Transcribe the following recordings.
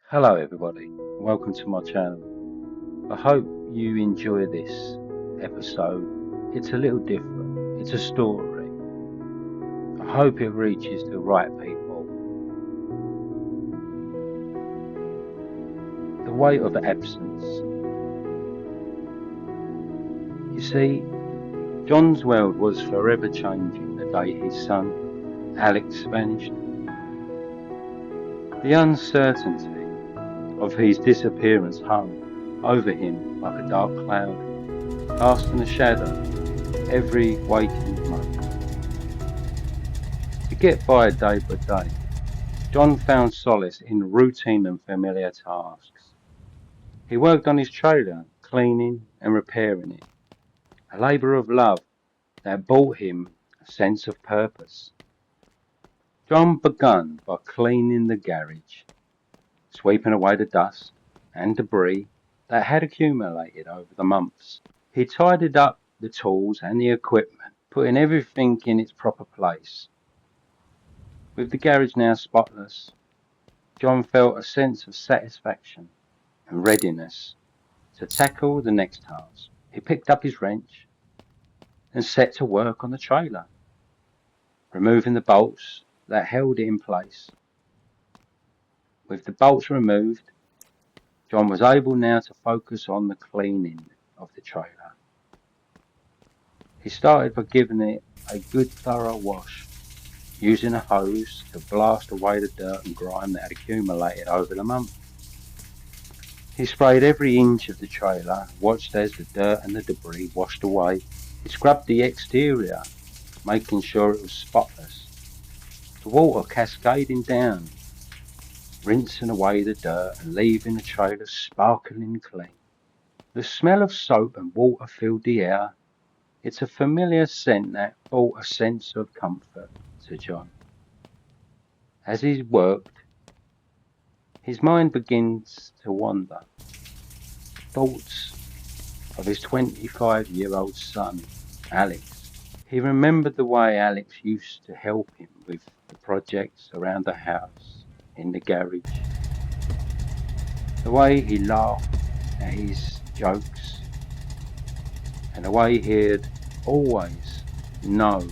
Hello everybody, welcome to my channel. I hope you enjoy this episode. It's a little different, it's a story. I hope it reaches the right people. The weight of absence. You see, John's world was forever changing the day his son, Alex, vanished. The uncertainty of his disappearance hung over him like a dark cloud, casting a shadow every waking moment. To get by day by day, John found solace in routine and familiar tasks. He worked on his trailer, cleaning and repairing it, a labour of love that brought him a sense of purpose. John began by cleaning the garage, sweeping away the dust and debris that had accumulated over the months. He tidied up the tools and the equipment, putting everything in its proper place. With the garage now spotless, John felt a sense of satisfaction and readiness to tackle the next task. He picked up his wrench and set to work on the trailer, removing the bolts that held it in place. With the bolts removed, John was able now to focus on the cleaning of the trailer. He started by giving it a good thorough wash, using a hose to blast away the dirt and grime that had accumulated over the month. He sprayed every inch of the trailer, watched as the dirt and the debris washed away. He scrubbed the exterior, making sure it was spotless. The water cascading down, rinsing away the dirt and leaving the trailer sparkling clean. The smell of soap and water filled the air. It's a familiar scent that brought a sense of comfort to John. As he worked, his mind begins to wander. Thoughts of his 25-year-old son, Alex. He remembered the way Alex used to help him with the projects around the house, in the garage. The way he laughed at his jokes, and the way he'd always know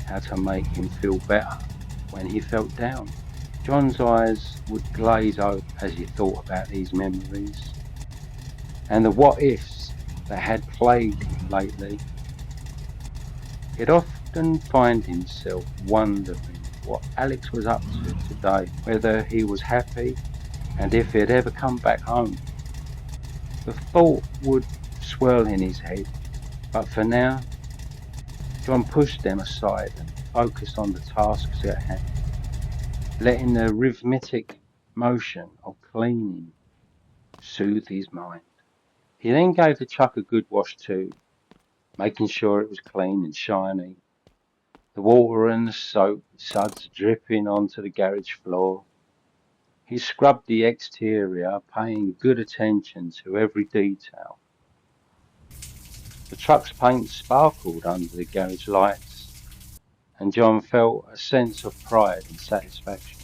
how to make him feel better when he felt down. John's eyes would glaze over as he thought about these memories and the what-ifs that had plagued him lately. He'd often find himself wondering what Alex was up to today, whether he was happy and if he'd ever come back home. The thought would swirl in his head, but for now, John pushed them aside and focused on the tasks at hand, letting the rhythmic motion of cleaning soothe his mind. He then gave the truck a good wash too, making sure it was clean and shiny, the water and the soap suds dripping onto the garage floor. He scrubbed the exterior, paying good attention to every detail. The truck's paint sparkled under the garage lights, and John felt a sense of pride and satisfaction.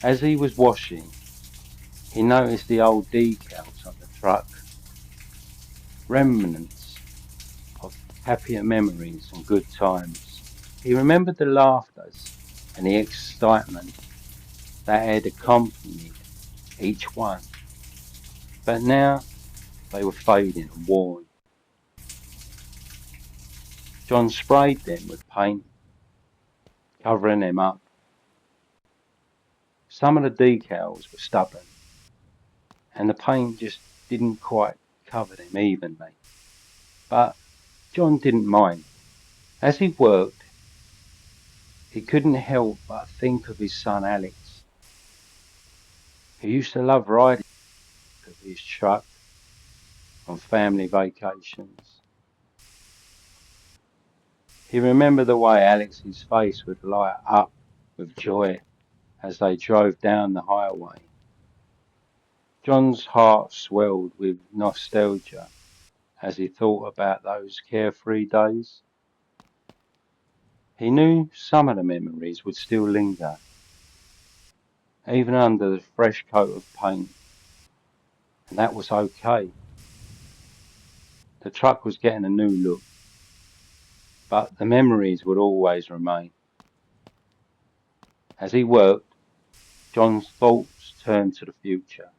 As he was washing, he noticed the old decals on the truck, remnants of happier memories and good times. He remembered the laughters and the excitement that had accompanied each one, but now they were fading and worn. John sprayed them with paint, covering them up. Some of the decals were stubborn, and the paint just didn't quite cover them evenly. But John didn't mind. As he worked, he couldn't help but think of his son Alex, who used to love riding his truck on family vacations. He remembered the way Alex's face would light up with joy as they drove down the highway. John's heart swelled with nostalgia as he thought about those carefree days. He knew some of the memories would still linger, even under the fresh coat of paint, and that was okay. The truck was getting a new look, but the memories would always remain. As he worked, John's thoughts turned to the future.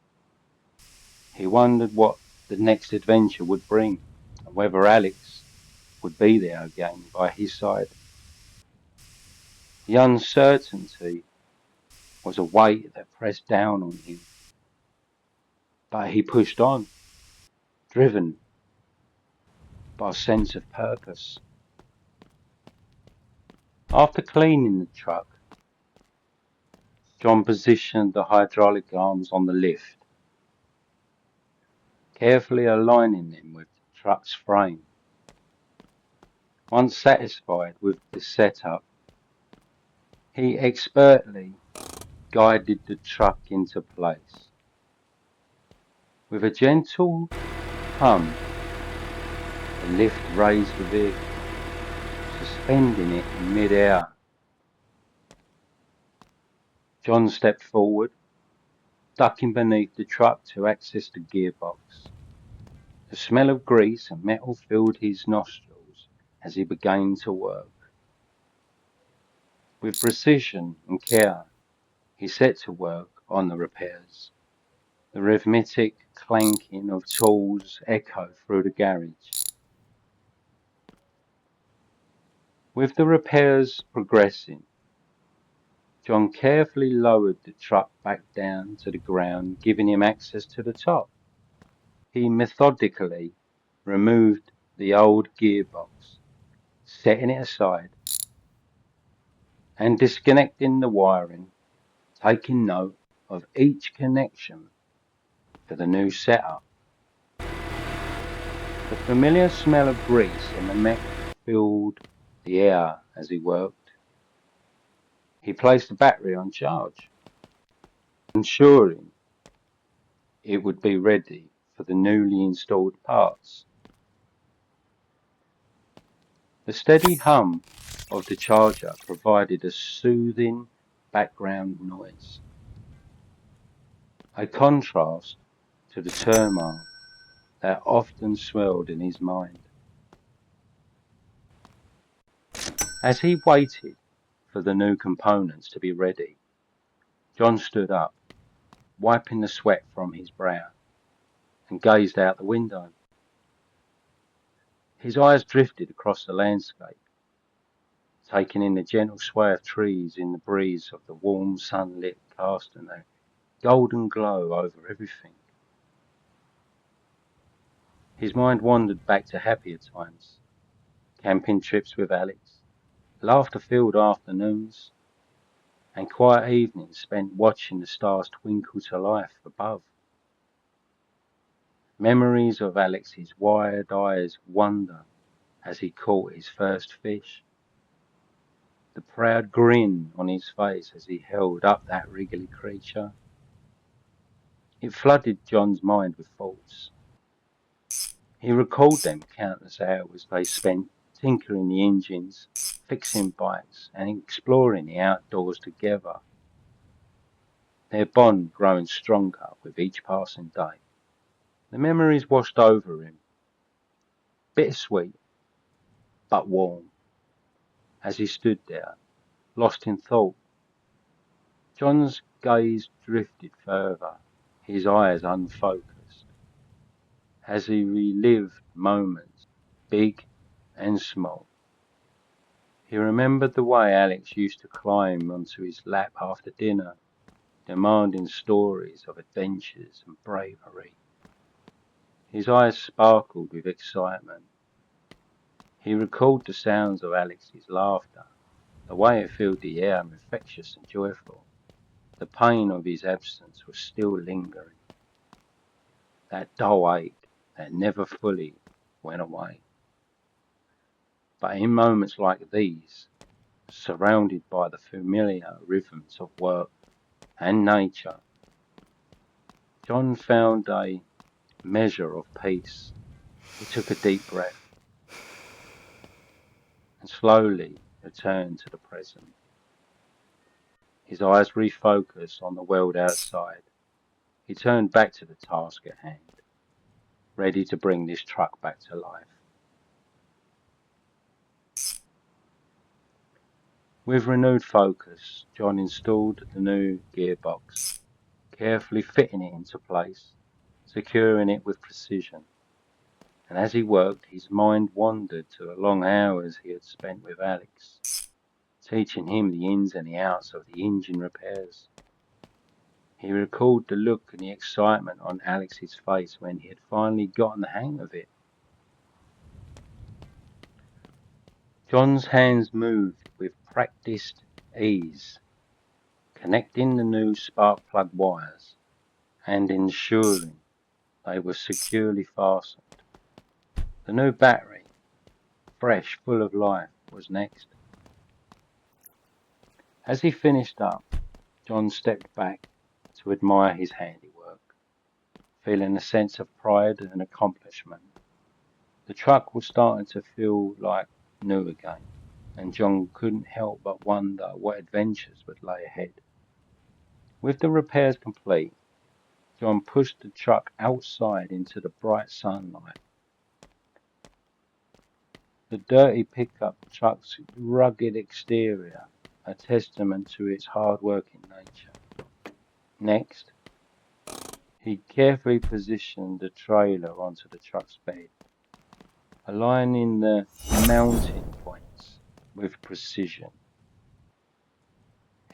He wondered what the next adventure would bring, and whether Alex would be there again by his side. The uncertainty was a weight that pressed down on him, but he pushed on, driven by a sense of purpose. After cleaning the truck, John positioned the hydraulic arms on the lift, carefully aligning them with the truck's frame. Once satisfied with the setup, he expertly guided the truck into place. With a gentle hum, the lift raised the vehicle, suspending it in mid-air. John stepped forward, ducking beneath the truck to access the gearbox. The smell of grease and metal filled his nostrils as he began to work. With precision and care, he set to work on the repairs. The rhythmic clanking of tools echoed through the garage. With the repairs progressing, John carefully lowered the truck back down to the ground, giving him access to the top. He methodically removed the old gearbox, setting it aside and disconnecting the wiring, taking note of each connection for the new setup. The familiar smell of grease and the metal filled the air as he worked. He placed the battery on charge, ensuring it would be ready for the newly installed parts. The steady hum of the charger provided a soothing background noise, a contrast to the turmoil that often swirled in his mind. As he waited for the new components to be ready, John stood up, wiping the sweat from his brow, and gazed out the window. His eyes drifted across the landscape, taking in the gentle sway of trees in the breeze of the warm sunlit casting a golden glow over everything. His mind wandered back to happier times, camping trips with Alex, laughter-filled afternoons, and quiet evenings spent watching the stars twinkle to life above. Memories of Alex's wide eyes wonder as he caught his first fish, the proud grin on his face as he held up that wriggly creature. It flooded John's mind with thoughts. He recalled them countless hours they spent tinkering the engines, fixing bikes, and exploring the outdoors together, their bond growing stronger with each passing day. The memories washed over him, bittersweet but warm, as he stood there, lost in thought. John's gaze drifted further, his eyes unfocused, as he relived moments, big and small. He remembered the way Alex used to climb onto his lap after dinner, demanding stories of adventures and bravery. His eyes sparkled with excitement. He recalled the sounds of Alex's laughter, the way it filled the air infectious and joyful. The pain of his absence was still lingering, that dull ache that never fully went away. But in moments like these, surrounded by the familiar rhythms of work and nature, John found a measure of peace. He took a deep breath and slowly returned to the present. His eyes refocused on the world outside. He turned back to the task at hand, ready to bring this truck back to life. With renewed focus, John installed the new gearbox, carefully fitting it into place, securing it with precision. And as he worked, his mind wandered to the long hours he had spent with Alex, teaching him the ins and the outs of the engine repairs. He recalled the look and the excitement on Alex's face when he had finally gotten the hang of it. John's hands moved with practiced ease, connecting the new spark plug wires and ensuring they were securely fastened. The new battery, fresh, full of life, was next. As he finished up, John stepped back to admire his handiwork, feeling a sense of pride and accomplishment. The truck was starting to feel like new again, and John couldn't help but wonder what adventures would lay ahead. With the repairs complete, John pushed the truck outside into the bright sunlight. The dirty pickup truck's rugged exterior, a testament to its hard-working nature. Next, he carefully positioned the trailer onto the truck's bed, aligning the mounting points with precision.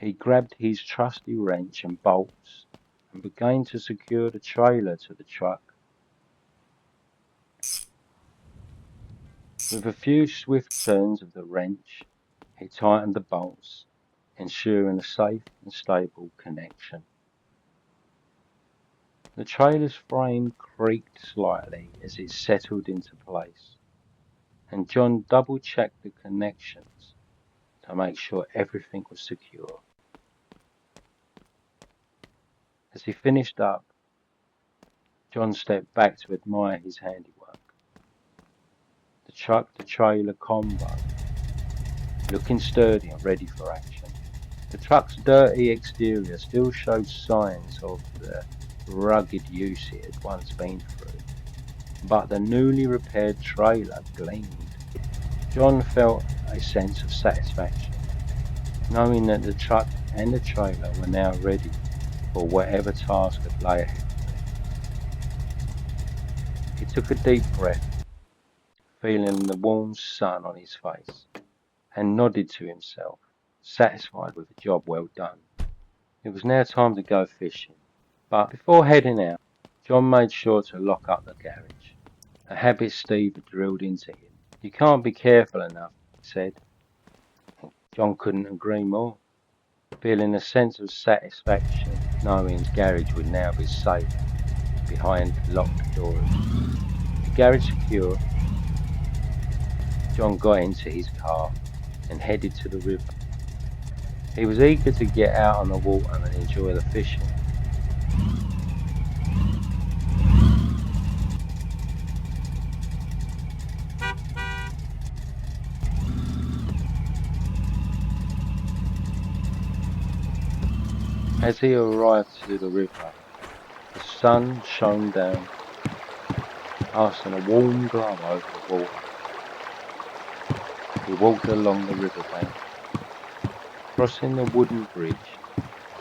He grabbed his trusty wrench and bolts and began to secure the trailer to the truck. With a few swift turns of the wrench, he tightened the bolts, ensuring a safe and stable connection. The trailer's frame creaked slightly as it settled into place, and John double-checked the connections to make sure everything was secure. As he finished up, John stepped back to admire his handiwork. The truck-to-trailer combo, looking sturdy and ready for action. The truck's dirty exterior still showed signs of the rugged use it had once been through, but the newly repaired trailer gleamed. John felt a sense of satisfaction, knowing that the truck and the trailer were now ready for whatever task had lay ahead of them. He took a deep breath, feeling the warm sun on his face, and nodded to himself, satisfied with a job well done. It was now time to go fishing, but before heading out, John made sure to lock up the garage, a habit Steve had drilled into him. "You can't be careful enough," he said. John couldn't agree more, feeling a sense of satisfaction knowing his garage would now be safe behind locked doors. The garage secure, John got into his car and headed to the river. He was eager to get out on the water and enjoy the fishing. As he arrived to the river, the sun shone down, casting a warm glow over the water. He walked along the riverbank, crossing the wooden bridge,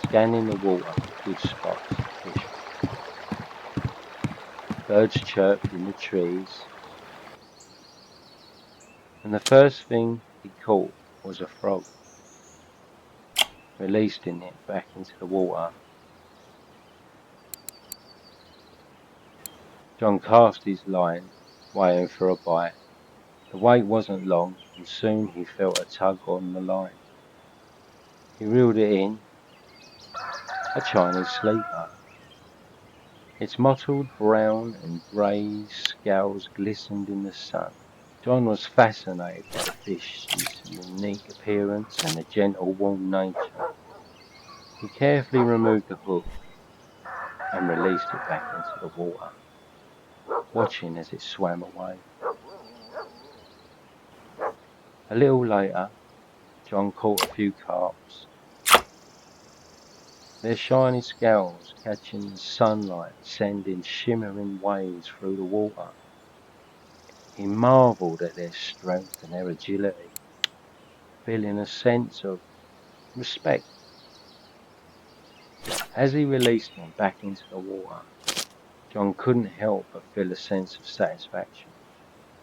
scanning the water for good spots to fish from. Birds chirped in the trees, and the first thing he caught was a frog, releasing it back into the water. John cast his line, waiting for a bite. The wait wasn't long, and soon he felt a tug on the line. He reeled it in, a Chinese sleeper. Its mottled brown and grey scales glistened in the sun. John was fascinated by the fish's unique appearance and the gentle, warm nature. He carefully removed the hook and released it back into the water, watching as it swam away. A little later, John caught a few carps, their shiny scales catching the sunlight, sending shimmering waves through the water. He marvelled at their strength and their agility, feeling a sense of respect. As he released them back into the water, John couldn't help but feel a sense of satisfaction,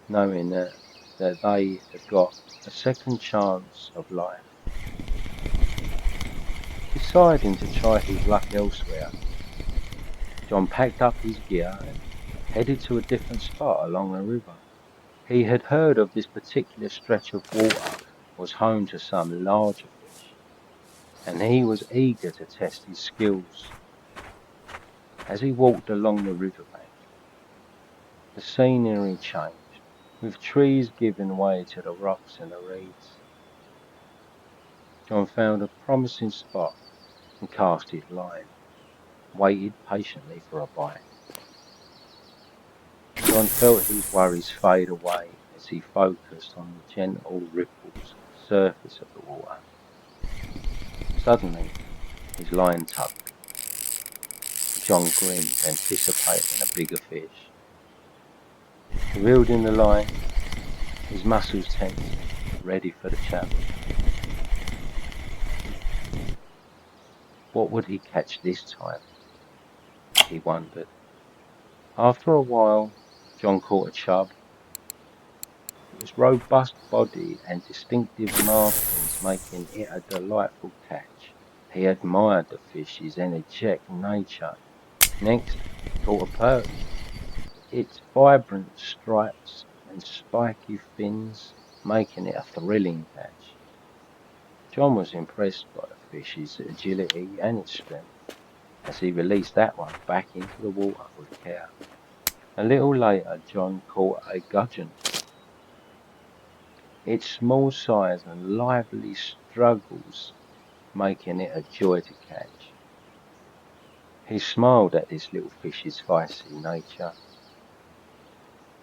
knowing that they had got a second chance of life. Deciding to try his luck elsewhere, John packed up his gear and headed to a different spot along the river. He had heard of this particular stretch of water was home to some larger fish, and he was eager to test his skills. As he walked along the riverbank, the scenery changed, with trees giving way to the rocks and the reeds. John found a promising spot and cast his line, waited patiently for a bite. John felt his worries fade away as he focused on the gentle ripples on the surface of the water. Suddenly, his line tugged. John grinned, anticipating a bigger fish. He reeled in the line, his muscles tensing, ready for the challenge. What would he catch this time? He wondered. After a while, John caught a chub. It was robust bodied and distinctive markings, making it a delightful catch. He admired the fish's energetic nature. Next, he caught a perch. Its vibrant stripes and spiky fins making it a thrilling catch. John was impressed by the fish's agility and its strength as he released that one back into the water with care. A little later, John caught a gudgeon. Its small size and lively struggles making it a joy to catch. He smiled at this little fish's feisty nature,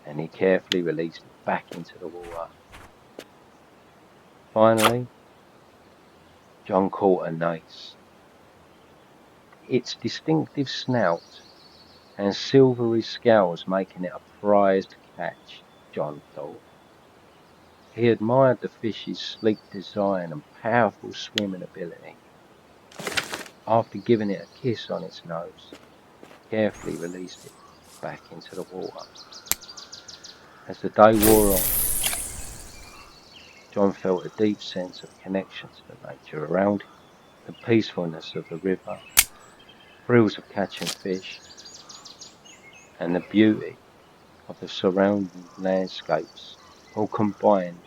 and he carefully released it back into the water. Finally, John caught a nace. Its distinctive snout and silvery scales making it a prized catch, John thought. He admired the fish's sleek design and powerful swimming ability. After giving it a kiss on its nose, he carefully released it back into the water. As the day wore on, John felt a deep sense of connection to the nature around him, the peacefulness of the river, thrills of catching fish, and the beauty of the surrounding landscapes, all combined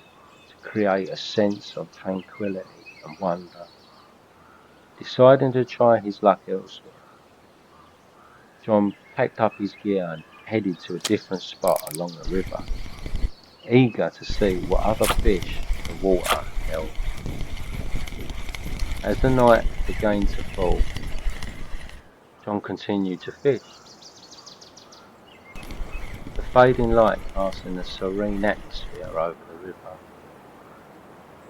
to create a sense of tranquility and wonder. Deciding to try his luck elsewhere, John packed up his gear and headed to a different spot along the river, eager to see what other fish the water held. As the night began to fall, John continued to fish, the fading light casting a serene atmosphere over the river.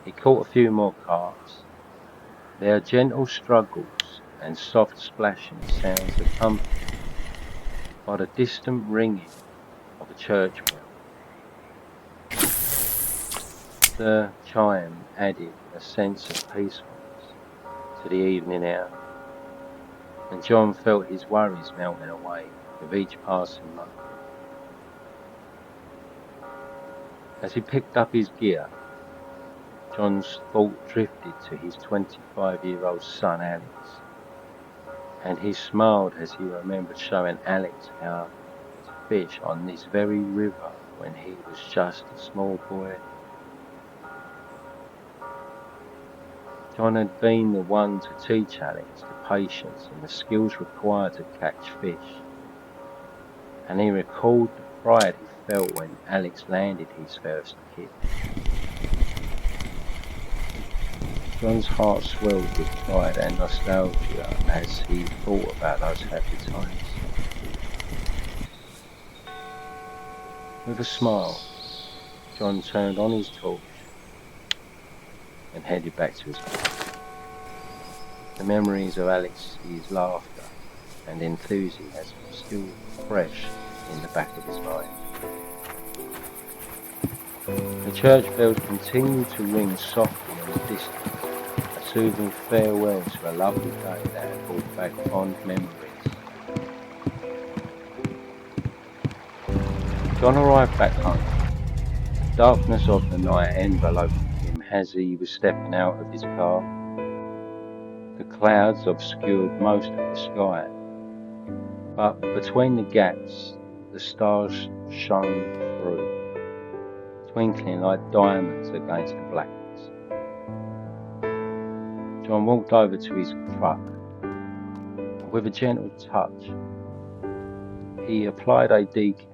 He caught a few more carps, their gentle struggles and soft splashing sounds accompanied by the distant ringing of a church bell. The chime added a sense of peacefulness to the evening air, and John felt his worries melting away with each passing moment. As he picked up his gear, John's thought drifted to his 25-year-old son Alex, and he smiled as he remembered showing Alex how to fish on this very river when he was just a small boy. John had been the one to teach Alex the patience and the skills required to catch fish, and he recalled the pride he felt when Alex landed his first kick. John's heart swelled with pride and nostalgia as he thought about those happy times. With a smile, John turned on his torch and headed back to his car. The memories of Alex's laughter and enthusiasm were still fresh in the back of his mind. The church bells continued to ring softly in the distance, a soothing farewell to a lovely day that had brought back fond memories. John arrived back home. The darkness of the night enveloped him as he was stepping out of his car. The clouds obscured most of the sky, but between the gaps the stars shone through, twinkling like diamonds against the blackness. John walked over to his truck, and with a gentle touch, he applied a decal.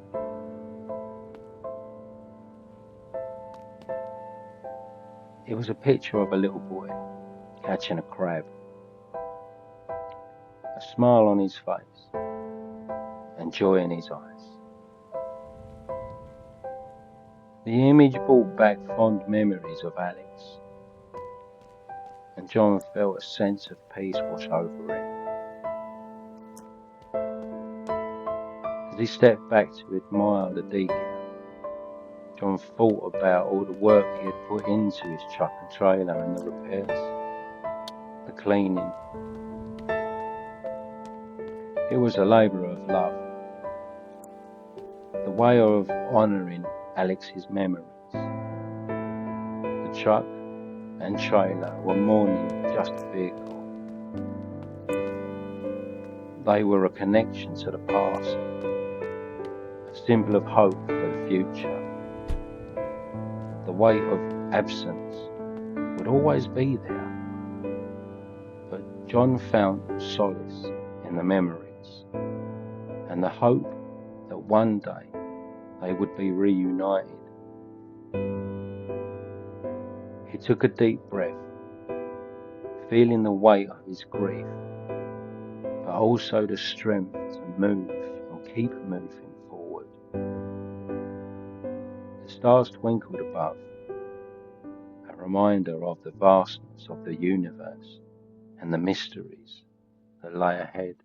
It was a picture of a little boy catching a crab, a smile on his face, and joy in his eyes. The image brought back fond memories of Alex, and John felt a sense of peace wash over him. As he stepped back to admire the decal, John thought about all the work he had put into his truck and trailer and the repairs, the cleaning. It was a labour of love, the way of honouring Alex's memories. The truck and trailer were more than just a vehicle. They were a connection to the past, a symbol of hope for the future. The weight of absence would always be there, but John found solace in the memories and the hope that one day they would be reunited. He took a deep breath, feeling the weight of his grief, but also the strength to move and keep moving forward. The stars twinkled above, a reminder of the vastness of the universe and the mysteries that lay ahead.